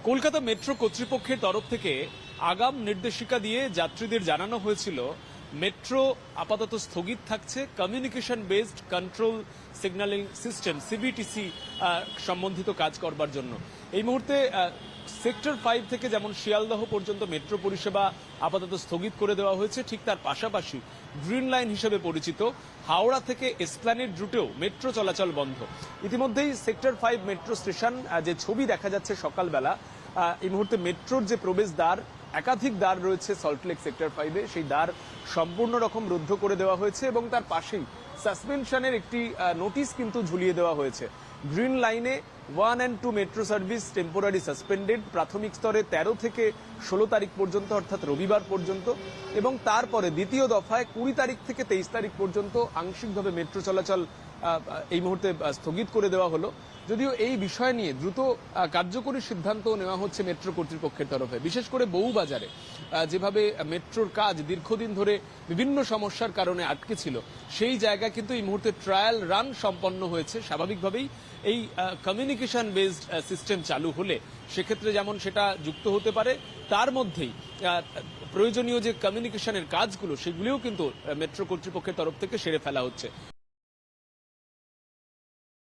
Kolkata metro কর্তৃপক্ষের তরফ থেকে আগাম নির্দেশিকা দিয়ে যাত্রীদের জানানো হয়েছিল মেট্রো আপাতত স্থগিত থাকছে communication based control signalling system CBTC সম্বন্ধিত কাজ করবার জন্য। এই মুহূর্তে সেক্টর 5 থেকে যেমন শিয়ালদহ পর্যন্ত মেট্রো পরিষেবা আপাতত স্থগিত করে দেওয়া হয়েছে, ঠিক তার পাশাপাশি গ্রিন লাইন হিসেবে পরিচিত হাওড়া থেকে এসপ্ল্যানেড রুটেও মেট্রো চলাচল বন্ধ। ইতিমধ্যেই সেক্টর 5 মেট্রো স্টেশন যে ছবি দেখা যাচ্ছে সকালবেলা, এই মুহূর্তে মেট্রোর যে প্রবেশদ্বার, একাধিক দ্বার রয়েছে সল্টলেক সেক্টর 5-এ, সেই দ্বার সম্পূর্ণ রকম রুদ্ধ করে দেওয়া হয়েছে এবং তার পাশেই সাসপেনশনের একটি নোটিশ কিন্তু ঝুলিয়ে দেওয়া হয়েছে। গ্রিন লাইনে 1 and 2 metro service temporary suspended, প্রাথমিক স্তরে 13 থেকে 16 তারিখ পর্যন্ত অর্থাৎ রবিবার পর্যন্ত, এবং তারপরে দ্বিতীয় দফায় 20 তারিখ থেকে 23 তারিখ পর্যন্ত আংশিকভাবে মেট্রো চলাচল এই মুহূর্তে স্থগিত করে দেওয়া হলো। যদিও এই বিষয় নিয়ে দ্রুত কার্যকরী সিদ্ধান্ত নেওয়া হচ্ছে মেট্রো কর্তৃপক্ষের তরফে। বিশেষ করে বউবাজারে যেভাবে মেট্রোর কাজ দীর্ঘদিন ধরে বিভিন্ন সমস্যার কারণে আটকে ছিল, সেই জায়গায় কিন্তু এই মুহূর্তে ট্রায়াল রান সম্পন্ন হয়েছে। স্বাভাবিকভাবেই এই কমিউনিকেশন বেসড সিস্টেম চালু হলে সেক্ষেত্রে যেমন সেটা যুক্ত হতে পারে, তার মধ্যেই প্রয়োজনীয় যে কমিউনিকেশনের কাজগুলো সেগুলিও কিন্তু মেট্রো কর্তৃপক্ষের তরফ থেকে সেরে ফেলা হচ্ছে।